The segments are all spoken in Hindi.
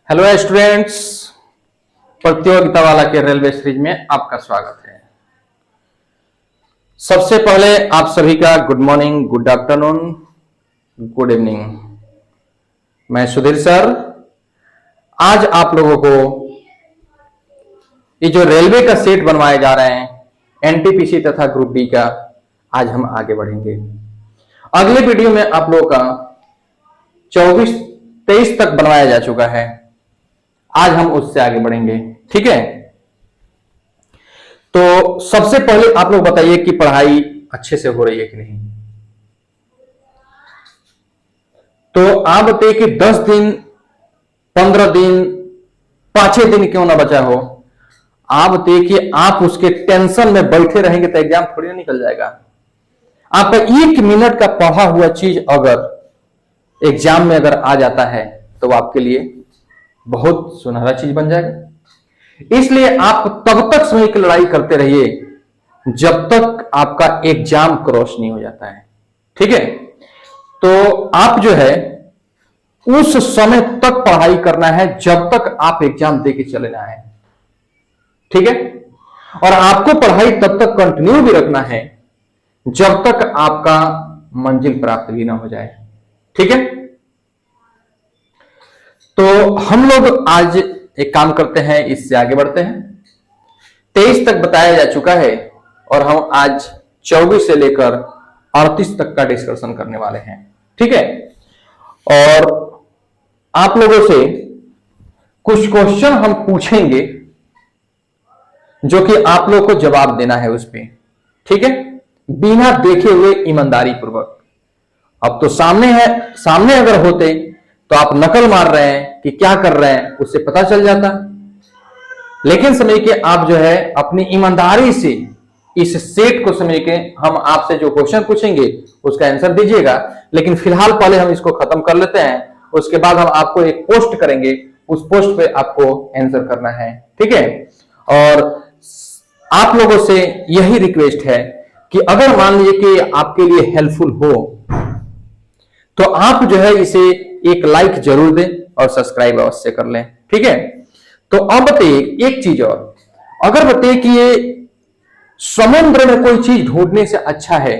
हेलो स्टूडेंट्स, प्रतियोगिता वाला के रेलवे सीरीज में आपका स्वागत है। सबसे पहले आप सभी का good morning, good afternoon, good evening. मैं सुधीर सर आज आप लोगों को ये जो रेलवे का सेट बनवाए जा रहे हैं एनटीपीसी तथा ग्रुप बी का, आज हम आगे बढ़ेंगे। अगले वीडियो में आप लोगों का 24-23 तक बनवाया जा चुका है, आज हम उससे आगे बढ़ेंगे। ठीक है, तो सबसे पहले आप लोग बताइए कि पढ़ाई अच्छे से हो रही है कि नहीं। तो आप बताइए कि 10 दिन, 15 दिन, 5-6 दिन क्यों ना बचा हो, आप बताइए कि आप उसके टेंशन में बैठे रहेंगे तो एग्जाम थोड़ी ना निकल जाएगा। आपका 1 मिनट का पढ़ा हुआ चीज अगर एग्जाम में अगर आ जाता है तो आपके लिए बहुत सुनहरा चीज बन जाएगा। इसलिए आप तब तक समय की लड़ाई करते रहिए जब तक आपका एग्जाम क्रॉस नहीं हो जाता है। ठीक है, तो आप जो है उस समय तक पढ़ाई करना है जब तक आप एग्जाम दे के चले जाए। ठीक है, और आपको पढ़ाई तब तक कंटिन्यू भी रखना है जब तक आपका मंजिल प्राप्त भी ना हो जाए। ठीक है, तो हम लोग आज एक काम करते हैं, इससे आगे बढ़ते हैं। 23 तक बताया जा चुका है और हम आज 24 से लेकर 38 तक का डिस्कशन करने वाले हैं। ठीक है, और आप लोगों से कुछ क्वेश्चन हम पूछेंगे जो कि आप लोगों को जवाब देना है उस पर। ठीक है, बिना देखे हुए ईमानदारी पूर्वक। अब तो सामने है, सामने अगर होते तो आप नकल मार रहे हैं कि क्या कर रहे हैं उससे पता चल जाता, लेकिन समय के आप जो है अपनी ईमानदारी से इस सेट को समय के हम आपसे जो क्वेश्चन पूछेंगे उसका आंसर दीजिएगा। लेकिन फिलहाल पहले हम इसको खत्म कर लेते हैं, उसके बाद हम आपको एक पोस्ट करेंगे, उस पोस्ट पे आपको आंसर करना है। ठीक है, और आप लोगों से यही रिक्वेस्ट है कि अगर मान लीजिए कि आपके लिए हेल्पफुल हो तो आप जो है इसे एक लाइक जरूर दें और सब्सक्राइब अवश्य कर लें। ठीक है, तो अब बताइए एक चीज और, अगर बताइए कि ये समुद्र में कोई चीज ढूंढने से अच्छा है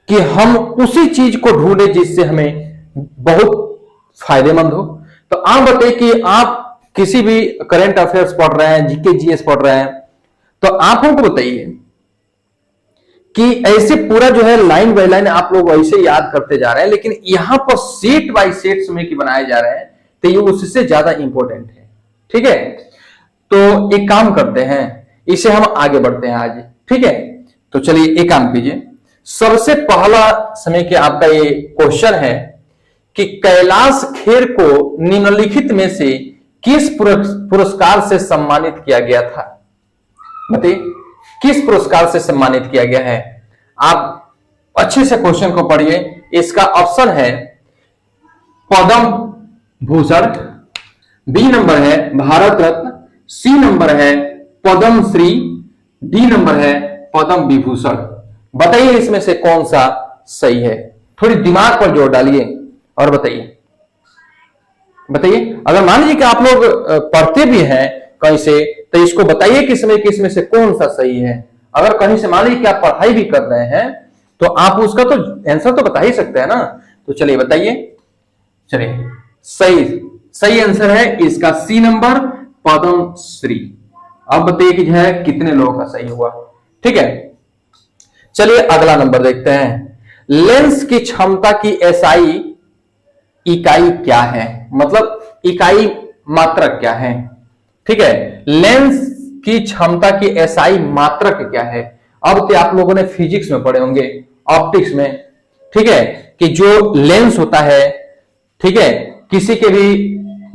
कि हम उसी चीज को ढूंढे जिससे हमें बहुत फायदेमंद हो, तो आप बताइए कि आप किसी भी करंट अफेयर्स पढ़ रहे हैं, जीके जीएस पढ़ रहे हैं, तो आप हमको बताइए कि ऐसे पूरा जो है लाइन बाय लाइन आप लोग वैसे याद करते जा रहे हैं, लेकिन यहां पर सेट बाय सेट समय की बनाए जा रहे हैं, तो ये उससे ज्यादा इंपॉर्टेंट है। ठीक है, तो एक काम करते हैं, इसे हम आगे बढ़ते हैं आज। ठीक है, तो चलिए एक काम कीजिए, सबसे पहला समय के आपका ये क्वेश्चन है कि कैलाश खेर को निम्नलिखित में से किस पुरस्कार से सम्मानित किया गया था। बताइए किस पुरस्कार से सम्मानित किया गया है। आप अच्छे से क्वेश्चन को पढ़िए। इसका ऑप्शन है पद्म भूषण, बी नंबर है भारत रत्न, सी नंबर है पद्म श्री, डी नंबर है पद्म विभूषण। बताइए इसमें से कौन सा सही है। थोड़ी दिमाग पर जोर डालिए और बताइए। बताइए, अगर मान लीजिए कि आप लोग पढ़ते भी हैं कहीं से, तो इसको बताइए कि इसमें से कौन सा सही है। अगर कहीं से मान लीजिए कि आप पढ़ाई भी कर रहे हैं तो आप उसका तो आंसर तो बता ही सकते हैं ना। तो चलिए बताइए। चलिए सही आंसर है इसका सी नंबर पद्म श्री। अब बताइए कि जो है कितने लोगों का सही हुआ। ठीक है, चलिए अगला नंबर देखते हैं। लेंस की क्षमता की एसआई इकाई क्या है, मतलब इकाई मात्रक क्या है। ठीक है, लेंस की क्षमता की एसआई मात्रक क्या है। अब तो आप लोगों ने फिजिक्स में पढ़े होंगे, ऑप्टिक्स में। ठीक है, कि जो लेंस होता है, ठीक है, किसी के भी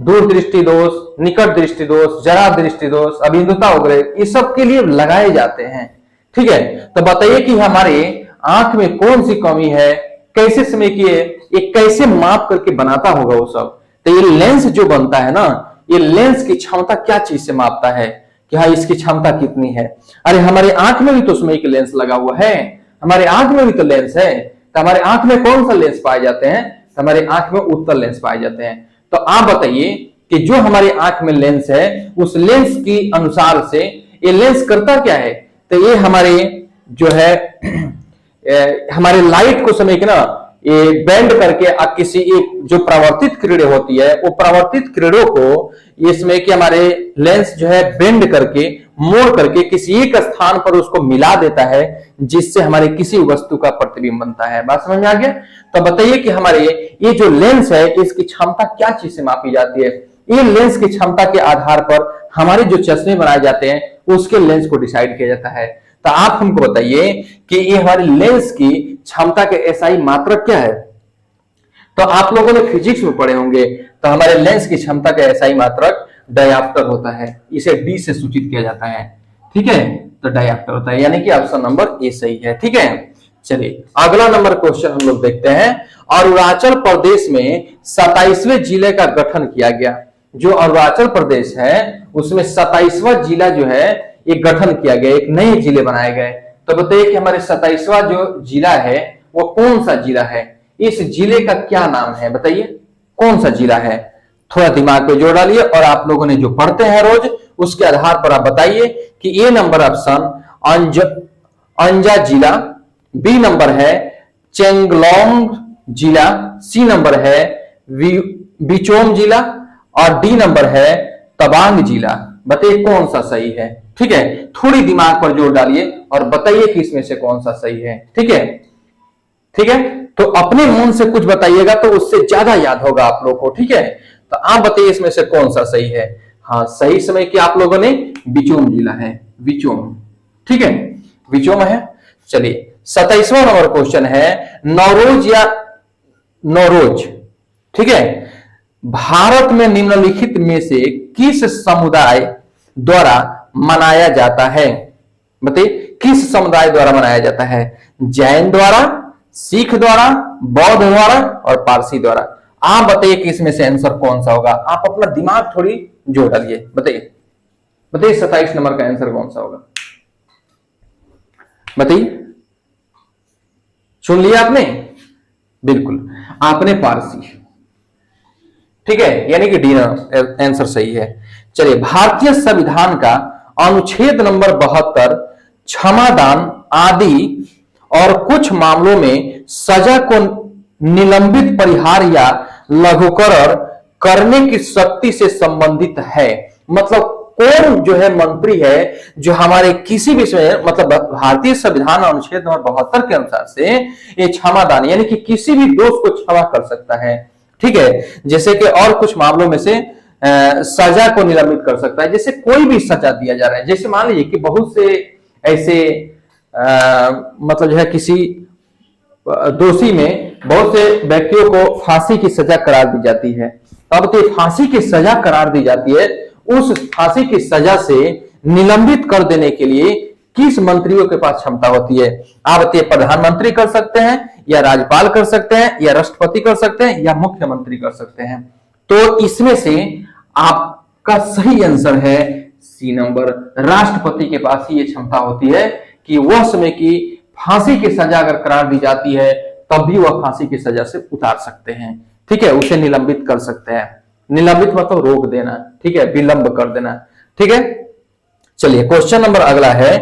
दूर दृष्टि दोष, निकट दृष्टि दोष, जरा दृष्टि दोष, अभिन्नता वगैरह, ये सब के लिए लगाए जाते हैं। ठीक है, तो बताइए कि हमारे आंख में कौन सी कमी है, कैसे समय की है, ये कैसे माप करके बनाता होगा वो सब। तो ये लेंस जो बनता है ना, ये लेंस की क्षमता क्या चीज से मापता है कि हाँ इसकी क्षमता कितनी है। अरे हमारे आंख में भी तो समय की लेंस लगा हुआ है, हमारे आंख में भी तो लेंस है। तो हमारे आंख में कौन सा लेंस पाए जाते हैं, हमारे आंख में उत्तल लेंस पाए जाते हैं। तो आप बताइए कि जो हमारी आंख में लेंस है उस लेंस की अनुसार से ये लेंस करता क्या है, तो ये हमारे जो है हमारे लाइट को समय के ना ये बेंड करके किसी एक जो परावर्तित किरणें होती है वो परावर्तित किरणों को इसमें कि हमारे लेंस जो है बेंड करके मोड़ करके किसी एक स्थान पर उसको मिला देता है, जिससे हमारे किसी वस्तु का प्रतिबिंब बनता है। बात समझ में आ गया? तो बताइए कि हमारे ये जो लेंस है इसकी क्षमता क्या चीज से मापी जाती है? ये लेंस की क्षमता के आधार पर हमारे जो चश्मे बनाए जाते हैं उसके लेंस को डिसाइड किया जाता है। तो आप हमको बताइए कि ये हमारे लेंस की क्षमता के एसआई मात्रक क्या है? तो आप लोगों ने फिजिक्स में पढ़े होंगे, तो हमारे लेंस की क्षमता का एसआई मात्रक डायऑप्टर होता है, इसे डी से सूचित किया जाता है। ठीक है, तो डायऑप्टर होता है, यानी कि ऑप्शन नंबर ए सही है। ठीक है, चलिए अगला नंबर क्वेश्चन हम लोग देखते हैं। अरुणाचल प्रदेश में 27वें जिले का गठन किया गया। जो अरुणाचल प्रदेश है उसमें 27वां जिला जो है ये गठन किया गया, एक नए जिले बनाए गए। तो बताइए कि हमारे 27वां जो जिला है वो कौन सा जिला है? इस जिले का क्या नाम है? बताइए कौन सा जिला है? थोड़ा दिमाग पे जोर डालिए और आप लोगों ने जो पढ़ते हैं रोज उसके आधार पर आप बताइए कि ए नंबर ऑप्शन अंजा जिला, बी नंबर है चेंगलोंग जिला, सी नंबर है बिचोम जिला और डी नंबर है तवांग जिला। बताइए कौन सा सही है? ठीक है, थोड़ी दिमाग पर जोर डालिए और बताइए कि इसमें से कौन सा सही है। ठीक है, ठीक है, तो अपने मन से कुछ बताइएगा तो उससे ज्यादा याद होगा आप लोग को। ठीक है, तो आप बताइए इसमें से कौन सा सही है? हाँ, सही समय कि आप लोगों ने बिचोम जिला है, बिचोम। ठीक है, बिचोम है। चलिए 27वां नंबर क्वेश्चन है नौरोज या नौरोज। ठीक है, भारत में निम्नलिखित में से किस समुदाय द्वारा मनाया जाता है? बताइए किस समुदाय द्वारा मनाया जाता है? जैन द्वारा, सिख द्वारा, बौद्ध द्वारा और पारसी द्वारा। आप बताइए कि इसमें से आंसर कौन सा होगा? आप अपना दिमाग थोड़ी जोड़ डालिए, बताइए बताइए 27 नंबर का आंसर कौन सा होगा? बताइए, सुन लिया आपने? बिल्कुल, आपने पारसी। ठीक है, यानी कि डी आंसर सही है। चलिए, भारतीय संविधान का अनुच्छेद नंबर 72 क्षमादान आदि और कुछ मामलों में सजा को निलंबित, परिहार या लघुकरण करने की शक्ति से संबंधित है। मतलब कौन जो है मंत्री है जो हमारे किसी भी मतलब भारतीय संविधान अनुच्छेद नंबर 72 के अनुसार से ये क्षमादान यानी कि किसी भी दोष को क्षमा कर सकता है। ठीक है, जैसे कि और कुछ मामलों में से सजा को निलंबित कर सकता है। जैसे कोई भी सजा दिया जा रहा है, जैसे मान लीजिए कि बहुत से ऐसे मतलब जो है किसी दोषी में बहुत से व्यक्तियों को फांसी की सजा करार दी जाती है। अब तो फांसी की सजा करार दी जाती है, उस फांसी की सजा से निलंबित कर देने के लिए किस मंत्रियों के पास क्षमता होती है? आप बताइए, प्रधानमंत्री कर सकते हैं या राज्यपाल कर सकते हैं या राष्ट्रपति कर सकते हैं या मुख्यमंत्री कर सकते हैं? तो इसमें से आपका सही आंसर है सी नंबर, राष्ट्रपति के पास ही ये क्षमता होती है कि वह समय की फांसी की सजा अगर करार दी जाती है तब भी वह फांसी की सजा से उतार सकते हैं। ठीक है, उसे निलंबित कर सकते हैं। निलंबित मतलब रोक देना, ठीक है, विलंब कर देना। ठीक है, चलिए क्वेश्चन नंबर अगला है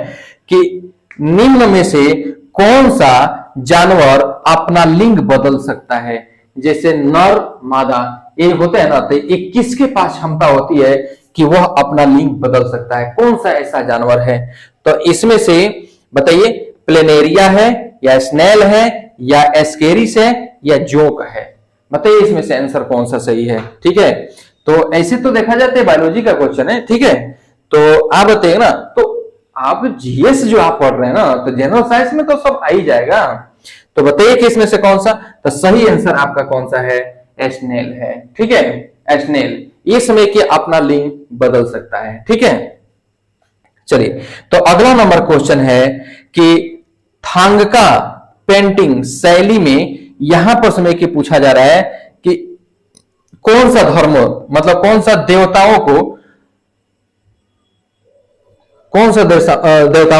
कि निम्न में से कौन सा जानवर अपना लिंग बदल सकता है? जैसे नर मादा ये होते हैं ना, तो एक किसके पास क्षमता होती है कि वह अपना लिंग बदल सकता है? कौन सा ऐसा जानवर है? तो इसमें से बताइए, प्लेनेरिया है या स्नेल है या एस्केरिस है या जोक है? बताइए इसमें से आंसर कौन सा सही है? ठीक है, तो ऐसे तो देखा जाता है बायोलॉजी का क्वेश्चन है। ठीक है, तो आप बताइए ना, तो आप जीएस जो आप पढ़ रहे हैं ना, तो जनरल साइंस में तो सब आ ही जाएगा। तो बताइए कि इसमें से कौन सा? तो सही आंसर आपका कौन सा है? स्नेल है। ठीक है, स्नेल ये समय की अपना लिंग बदल सकता है। ठीक है, चलिए तो अगला नंबर क्वेश्चन है कि थांगका पेंटिंग शैली में यहां पर समय की पूछा जा रहा है कि कौन सा धर्म मतलब कौन सा देवताओं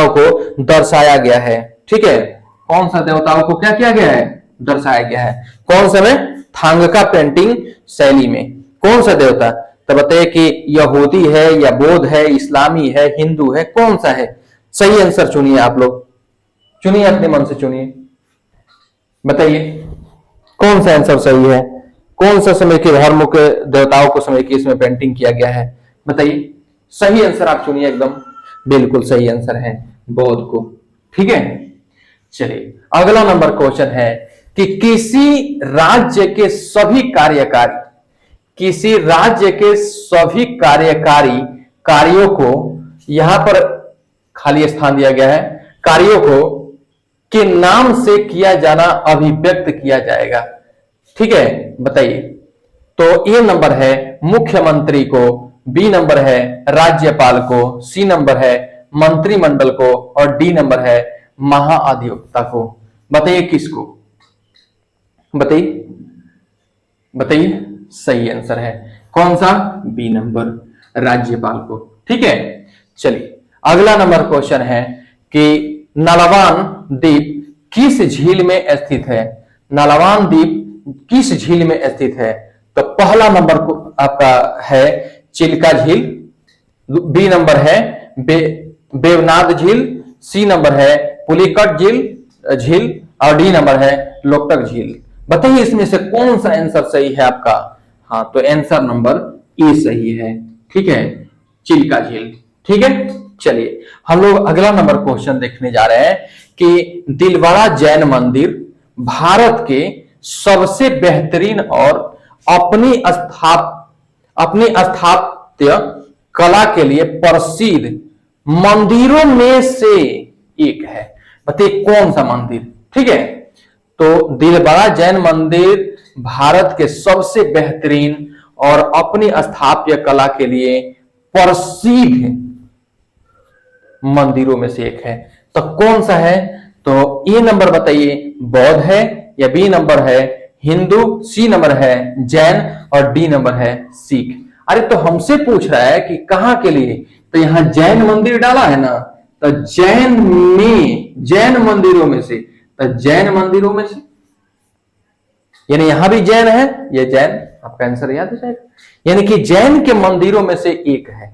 को दर्शाया गया है? ठीक है, कौन सा देवताओं को क्या किया गया है? दर्शाया गया है। कौन सा में? थांगका पेंटिंग शैली में कौन सा देवता? तो बताइए कि यहूदी है या बौद्ध है, इस्लामी है, हिंदू है, कौन सा है? सही आंसर चुनिए आप लोग, चुनिए अपने मन से चुनिए, बताइए कौन सा आंसर सही है, कौन सा समय के धर्म के देवताओं को समय की इसमें पेंटिंग किया गया है, बताइए सही आंसर आप चुनिए एकदम। बिल्कुल सही आंसर है बौद्ध को। ठीक है, चलिए अगला नंबर क्वेश्चन है कि किसी राज्य के सभी कार्यकारी, किसी राज्य के सभी कार्यकारी कार्यों को, यहां पर खाली स्थान दिया गया है, कार्यों को के नाम से किया जाना अभिव्यक्त किया जाएगा। ठीक है, बताइए। तो ए नंबर है मुख्यमंत्री को, बी नंबर है राज्यपाल को, सी नंबर है मंत्रिमंडल को और डी नंबर है महाधिवक्ता को। बताइए किसको? बताइए, बताइए सही आंसर है कौन सा? बी नंबर, राज्यपाल को। ठीक है, चलिए अगला नंबर क्वेश्चन है कि नालावान द्वीप किस झील में स्थित है? नालावान द्वीप किस झील में स्थित है? तो पहला नंबर को आपका है चिल्का झील, बी नंबर है बेवनाथ झील, सी नंबर है पुलिकट झील और डी नंबर है लोकटक झील। बताइए इसमें से कौन सा आंसर सही है आपका? हाँ, तो आंसर नंबर ए सही है। ठीक है, चिल्का झील। ठीक है, चलिए हम लोग अगला नंबर क्वेश्चन देखने जा रहे हैं कि दिलवाड़ा जैन मंदिर भारत के सबसे बेहतरीन और अपनी स्थापत्य कला के लिए प्रसिद्ध मंदिरों में से एक है। बताइए कौन सा मंदिर? ठीक है, तो दिलवाड़ा जैन मंदिर भारत के सबसे बेहतरीन और अपनी स्थापत्य कला के लिए प्रसिद्ध मंदिरों में से एक है। तो कौन सा है? तो ए नंबर बताइए बौद्ध है या बी नंबर है हिंदू, सी नंबर है जैन और डी नंबर है सिख। अरे तो हमसे पूछ रहा है कि कहां के लिए, तो यहां जैन मंदिर डाला है ना, तो जैन मंदिरों में से, तो जैन मंदिरों में से यानी यहां भी जैन है, ये जैन आपका आंसर याद हो जाएगा, यानी कि जैन के मंदिरों में से एक है।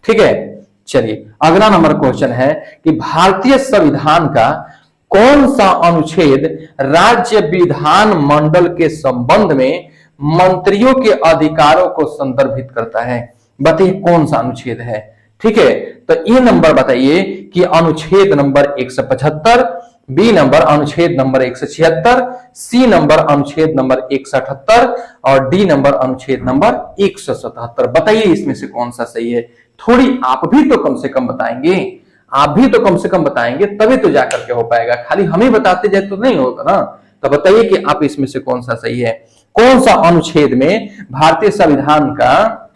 ठीक है, चलिए अगला नंबर क्वेश्चन है कि भारतीय संविधान का कौन सा अनुच्छेद राज्य विधान मंडल के संबंध में मंत्रियों के अधिकारों को संदर्भित करता है? बताइए कौन सा अनुच्छेद है? ठीक है, तो ये नंबर बताइए कि अनुच्छेद नंबर 175, बी नंबर अनुच्छेद नंबर 176, सी नंबर अनुच्छेद नंबर 178 और डी नंबर अनुच्छेद नंबर 177। बताइए इसमें से कौन सा सही है? थोड़ी आप भी तो कम से कम बताएंगे, आप भी तो कम से कम बताएंगे तभी तो जाकर के हो पाएगा, खाली हमें बताते जाए तो नहीं होगा ना। तो बताइए कि आप इसमें से कौन सा सही है, कौन सा अनुच्छेद में भारतीय संविधान का,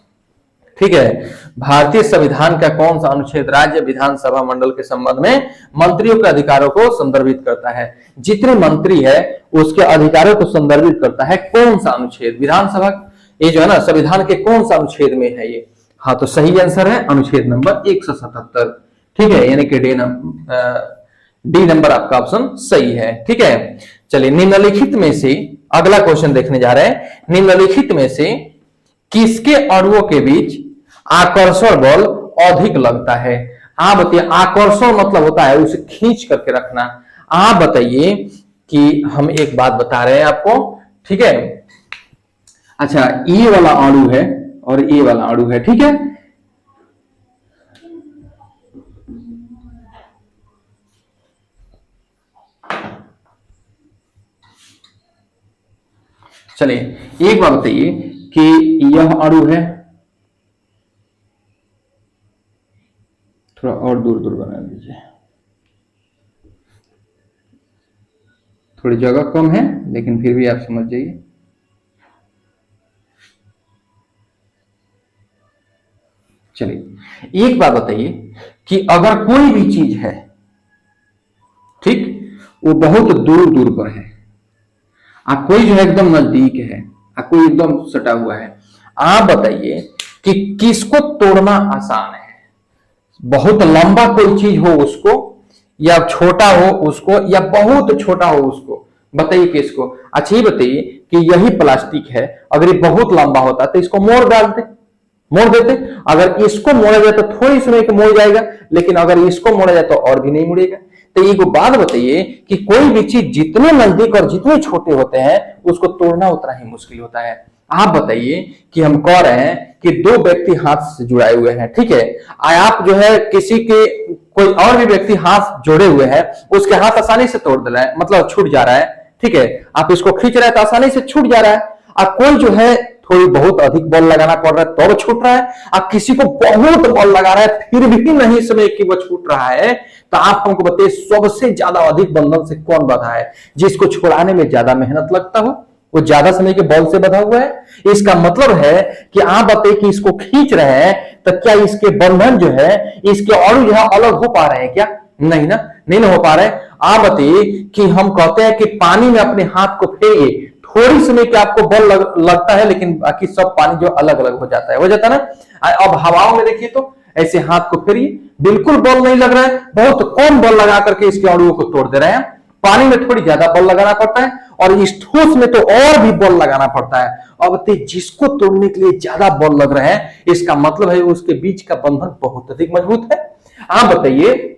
ठीक है, भारतीय संविधान का कौन सा अनुच्छेद राज्य विधानसभा मंडल के संबंध में मंत्रियों के अधिकारों को संदर्भित करता है? जितने मंत्री है उसके अधिकारों को संदर्भित करता है कौन सा अनुच्छेद? विधानसभा, ये जो है ना संविधान के कौन सा अनुच्छेद में है ये? हाँ, तो सही आंसर है अनुच्छेद नंबर 177। ठीक है, यानी कि डी नंबर आपका ऑप्शन सही है। ठीक है, चलिए निम्नलिखित में से अगला क्वेश्चन देखने जा रहे हैं। निम्नलिखित में से किसके अणुओं के बीच आकर्षण बल अधिक लगता है? आप बताइए, आकर्षण मतलब होता है उसे खींच करके रखना। आप बताइए कि हम एक बात बता रहे हैं आपको, ठीक है। अच्छा, ये वाला अणु है और ये वाला अणु है, ठीक है। चलिए एक बात बताइए कि यह अणु है, थोड़ा और दूर दूर बना दीजिए, थोड़ी जगह कम है लेकिन फिर भी आप समझ जाइए। चलिए एक बात बताइए कि अगर कोई भी चीज है, ठीक, वो बहुत दूर दूर पर है, आप कोई जो है एकदम नजदीक है, आप कोई एकदम सटा हुआ है, आप बताइए कि किसको तोड़ना आसान है? बहुत लंबा कोई चीज हो उसको, या छोटा हो उसको, या बहुत छोटा हो उसको, बताइए कि इसको, अच्छा ये बताइए कि यही प्लास्टिक है, अगर ये बहुत लंबा होता तो इसको मोड़ डालते, मोड़ देते। अगर इसको मोड़ा जाए तो थोड़ी समय के मोड़ जाएगा, लेकिन अगर इसको मोड़ा जाए तो और भी नहीं मुड़ेगा। तो एक बात बताइए कि कोई भी चीज जितने नजदीक और जितने छोटे होते हैं उसको तोड़ना उतना ही मुश्किल होता है। आप बताइए कि हम कह रहे हैं कि दो व्यक्ति हाथ से जुड़ाए हुए हैं, ठीक है, आप जो है किसी के कोई और भी व्यक्ति हाथ जोड़े हुए हैं, उसके हाथ आसानी से तोड़ दे रहा है, मतलब छूट जा रहा है, ठीक है, आप इसको खींच रहे हैं तो आसानी से छूट जा रहा है। अब कोई जो है थोड़ी बहुत अधिक बल लगाना पड़ रहा है तो छूट रहा है, अब किसी को बहुत बल लगा रहा है फिर भी नहीं समय कि वो छूट रहा है। तो आप हमको बताइए सबसे ज्यादा अधिक बंधन से कौन बंधा है? जिसको छुड़ाने में ज्यादा मेहनत लगता हो, वो ज्यादा समय के बल से बंधा हुआ है। इसका मतलब है कि आप बताइए कि इसको खींच रहे हैं तो क्या इसके बंधन जो है, इसके और जो है अलग हो पा रहे हैं क्या? नहीं ना, नहीं ना हो पा रहे। आप बताइए कि हम कहते हैं कि पानी में अपने हाथ को फेरिए, थोड़ी समय के आपको बल लगता है, लेकिन बाकी सब पानी जो अलग अलग हो जाता है, हो जाता है ना। अब हवाओं में देखिए तो ऐसे हाथ को फेरिए, बिल्कुल बल नहीं लग रहा है, बहुत कम बल लगा करके इसके अणुओं को तोड़ दे रहे हैं। पानी में थोड़ी ज्यादा बल लगाना पड़ता है और इस ठोस में तो और भी बल लगाना पड़ता है। अब जिसको तोड़ने के लिए ज्यादा बल लग रहा है, इसका मतलब है उसके बीच का बंधन बहुत अधिक मजबूत है। आप बताइए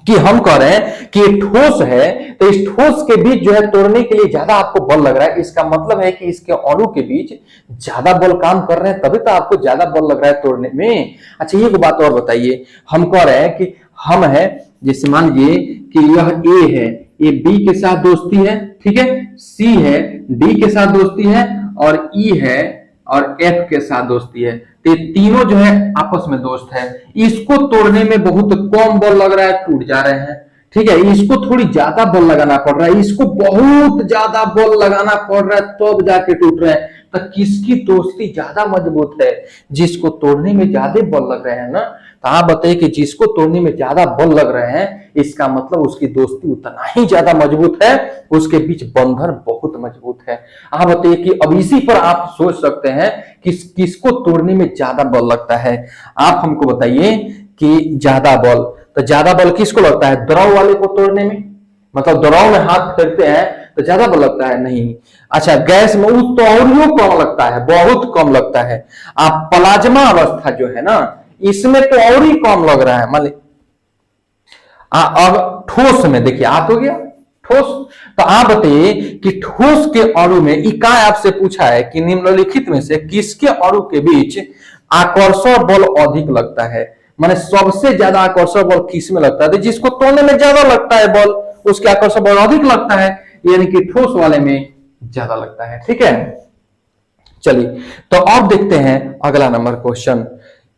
कि हम कह रहे हैं कि ये ठोस है, तो इस ठोस के बीच जो है तोड़ने के लिए ज्यादा आपको बल लग रहा है, इसका मतलब है कि इसके अणु के बीच ज्यादा बल काम कर रहे हैं, तभी तो आपको ज्यादा बल लग रहा है तोड़ने में। अच्छा ये बात और बताइए, हम कह रहे हैं कि हम है, जैसे मान लीजिए कि यह ए है, ये बी के साथ दोस्ती है, ठीक है, सी है डी के साथ दोस्ती है, और ई है और एफ के साथ दोस्ती है। तो तीनों जो है आपस में दोस्त है। इसको तोड़ने में बहुत कम बल लग रहा है, टूट जा रहे हैं, ठीक है। इसको थोड़ी ज्यादा बल लगाना पड़ रहा है, इसको बहुत ज्यादा बल लगाना पड़ रहा है तब जाके टूट रहे हैं। तो किसकी दोस्ती ज्यादा मजबूत है? जिसको तोड़ने में ज्यादा बल लग रहे हैं ना। तो आप बताइए कि जिसको तोड़ने में ज्यादा बल लग रहे हैं, इसका मतलब उसकी दोस्ती उतना ही ज्यादा मजबूत है, उसके बीच बंधन बहुत मजबूत है। आप बताइए कि अब इसी पर आप सोच सकते हैं कि किसको तोड़ने में ज्यादा बल लगता है। आप हमको बताइए कि ज्यादा बल, तो ज्यादा बल किसको लगता है? द्रव वाले को तोड़ने में, मतलब द्रव में हाथ फेरते हैं तो ज्यादा बल लगता है? नहीं। अच्छा गैस में तो और कम लगता है, बहुत कम लगता है। आप प्लाज्मा अवस्था जो है ना, इसमें तो और ही कम लग रहा है। मान ली अब ठोस में देखिए, आप हो गया ठोस, तो आप बताइए कि ठोस के अणु में इकाई आपसे पूछा है कि निम्नलिखित में से किसके अणु के बीच आकर्षण बल अधिक लगता है? माने सबसे ज्यादा आकर्षण बल किस में लगता है? तो जिसको तोड़ने में ज्यादा लगता है बल, उसके आकर्षण बल अधिक लगता है, यानी कि ठोस वाले में ज्यादा लगता है, ठीक है। चलिए तो अब देखते हैं अगला नंबर क्वेश्चन।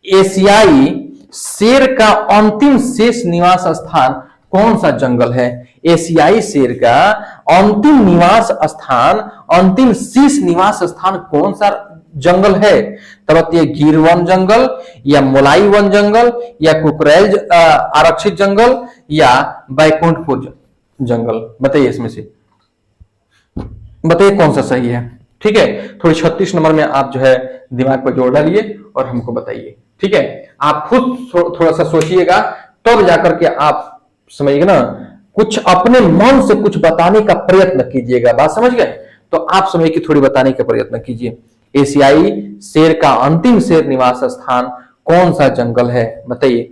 एशियाई शेर का अंतिम शेष निवास स्थान कौन सा जंगल है? एशियाई शेर का अंतिम निवास स्थान, अंतिम शेष निवास स्थान कौन सा जंगल है? तब ये गिर वन जंगल, या मोलाई वन जंगल, या कुकरेल आरक्षित जंगल, या बैकुंठपुर जंगल? बताइए इसमें से, बताइए कौन सा सही है। ठीक है, थोड़ी 36 नंबर में आप जो है दिमाग पर जोर डालिए और हमको बताइए, ठीक है। आप खुद थोड़ा सा सोचिएगा, तब जाकर के आप समझिएगा ना, कुछ अपने मन से कुछ बताने का प्रयत्न कीजिएगा। बात समझ गए? तो आप समझिए कि थोड़ी बताने का प्रयत्न कीजिए। एशियाई शेर का अंतिम शेर निवास स्थान कौन सा जंगल है? बताइए।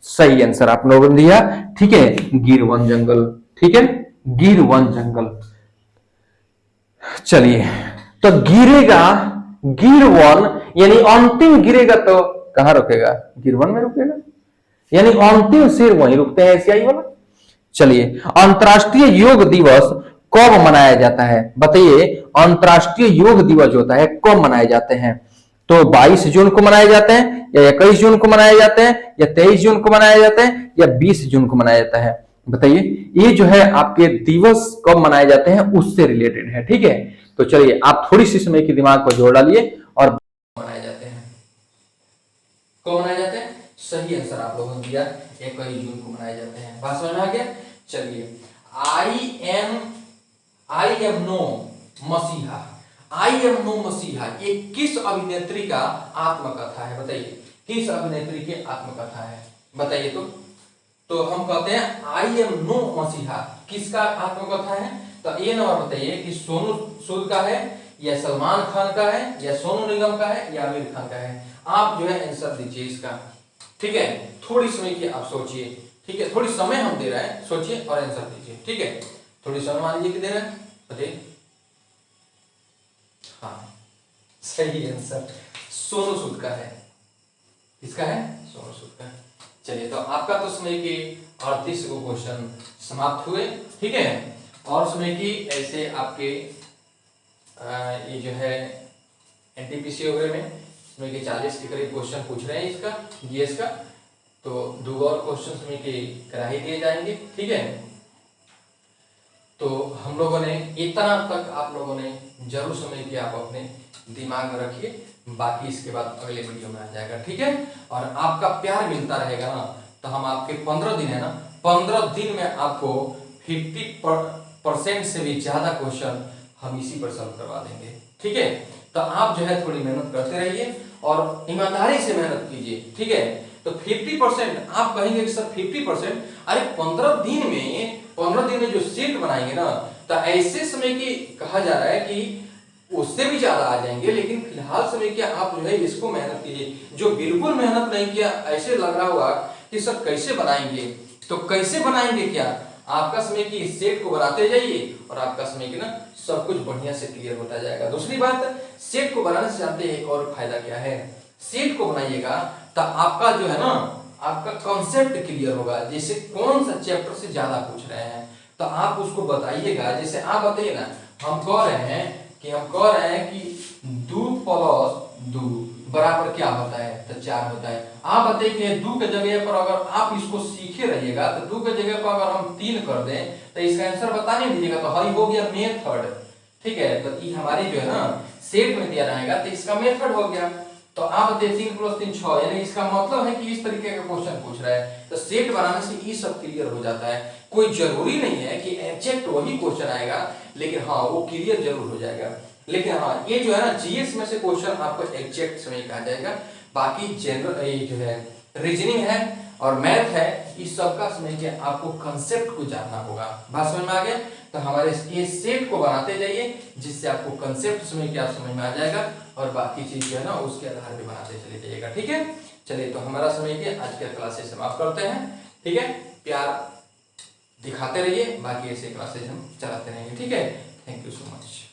सही आंसर आप लोगों ने दिया, ठीक है, गिर वन जंगल, ठीक है, गिर वन जंगल। चलिए तो गिरेगा, गिर वन यानी अंतिम गिरेगा तो कहां रुकेगा? गिर वन में रुकेगा, यानी अंतिम शेर वहीं रुकते हैं एशियाई वाला। चलिए अंतर्राष्ट्रीय योग दिवस कब मनाया जाता है? बताइए अंतर्राष्ट्रीय योग दिवस जो होता है कब मनाए जाते हैं? तो 22 जून को मनाए जाते हैं, या 21 जून को मनाए जाते हैं, या 23 जून को मनाया जाता है, या 20 जून को मनाया जाता है? बताइए ये जो है आपके दिवस कब मनाए जाते हैं उससे रिलेटेड है, ठीक है। तो चलिए आप थोड़ी सी समय की दिमाग को जोड़ डालिए और मनाए जाते हैं, कब मनाए जाते हैं? सही आंसर आप लोगों ने दिया, 21 जून को मनाए जाते हैं। बात समझ में आ गया? चलिए आई एम नो मसीहा, आई एम नो मसीहा ये किस अभिनेत्री का आत्मकथा है? बताइए किस अभिनेत्री की आत्मकथा है? बताइए तो हम कहते हैं आई एम नो मसीहा किसका आत्मकथा है? तो तो ये नंबर बताइए कि सोनू सूद का है या सलमान खान का है या सोनू निगम का है या आमिर खान का है। आप जो है आंसर दीजिए इसका, ठीक है। थोड़ी समय की आप सोचिए, ठीक है, थोड़ी समय हम दे रहे हैं, सोचिए और आंसर दीजिए, ठीक है। थोड़ी समय मान लीजिए कि दे रहे हैं, बताइए। हाँ, सही आंसर सोनू सूद का है। किसका है? सोनू सूद का। चलिए, तो आपका तो समय के 38 को क्वेश्चन समाप्त हुए, ठीक है। और समय की ऐसे आपके ये जो है एनटीपीसी वगैरह में इसमें के 40 के करीब क्वेश्चन पूछ रहे हैं इसका जीएस का, तो 2 और क्वेश्चन में के करा ही दिए जाएंगे, ठीक है। तो हम लोगों ने इतना तक आप लोगों ने जरूर समय कि आप अपने दिमाग में रखिए, बाकी इसके बाद अगले वीडियो में आ जाएगा, ठीक है। और आपका प्यार मिलता रहेगा ना, तो हम आपके 15 दिन है ना, 15 दिन में आपको 50% से भी ज्यादा क्वेश्चन हम इसी पर सॉल्व करवा देंगे, ठीक है। तो आप जो है थोड़ी मेहनत करते रहिए और ईमानदारी से मेहनत कीजिए, ठीक है। तो 50% आप कहेंगे कि सर 50%, अरे 15 दिन में जो सेट बनाएंगे ना, तो ऐसे समय की कहा जा रहा है कि उससे भी ज्यादा आ जाएंगे, लेकिन फिलहाल समय क्या आप जो है इसको मेहनत कीजिए। जो बिल्कुल मेहनत नहीं किया, ऐसे लग रहा होगा कि सर कैसे बनाएंगे, तो कैसे बनाएंगे क्या, आपका समय की इस सेट को बनाते जाइए और आपका समय की ना सब कुछ बढ़िया से क्लियर होता जाएगा। दूसरी बात, सेट को बनाने से जानते हैं एक और फायदा क्या है, सेट को बनाइएगा तो आपका जो है ना, आपका कॉन्सेप्ट क्लियर होगा। जैसे कौन सा चैप्टर से ज्यादा पूछ रहे हैं तो आप उसको बताइएगा। जैसे आप बताइए ना, हम कह रहे हैं कि 2 + 2 बराबर क्या होता है, तो 4 होता है। आप बताइए कि 2 के जगह पर अगर आप इसको सीखे रहिएगा तो 2 के जगह पर अगर हम 3 कर दें तो इसका आंसर बता नहीं दीजिएगा, तो हई हो गया मेथड, ठीक है। तो ये हमारी जो है ना सेट में दिया रहेगा तो इसका मेथड हो गया। तो आप बताइए 3 + 3 6, यानी इसका मतलब है कि इस तरीके का क्वेश्चन पूछ रहा है। तो सेट बनाने से ये सब क्लियर हो जाता है। कोई जरूरी नहीं है कि एग्जैक्ट वही क्वेश्चन आएगा, लेकिन हाँ वो क्लियर जरूर हो जाएगा। लेकिन हाँ, ये जो है ना जीएस में से क्वेश्चन आपको एग्जैक्ट समय का आ जाएगा। बाकी जनरल ये जो है रीजनिंग है और मैथ है, इस सब का समझ के आपको कंसेप्ट को जानना होगा। बात समझ में आ गया? तो हमारे ये सेट को बनाते जाइए, जिससे आपको कंसेप्ट समझ के आप समझ में आ जाएगा और बाकी चीज जो है ना उसके आधार पे बनाते चले जाइएगा, ठीक है। चलिए, तो हमारा समय के आज के क्लासेस समाप्त करते हैं, ठीक है। प्यार दिखाते रहिए, बाकी ऐसे क्लासेस हम चलाते रहेंगे, ठीक है। Thank you so much.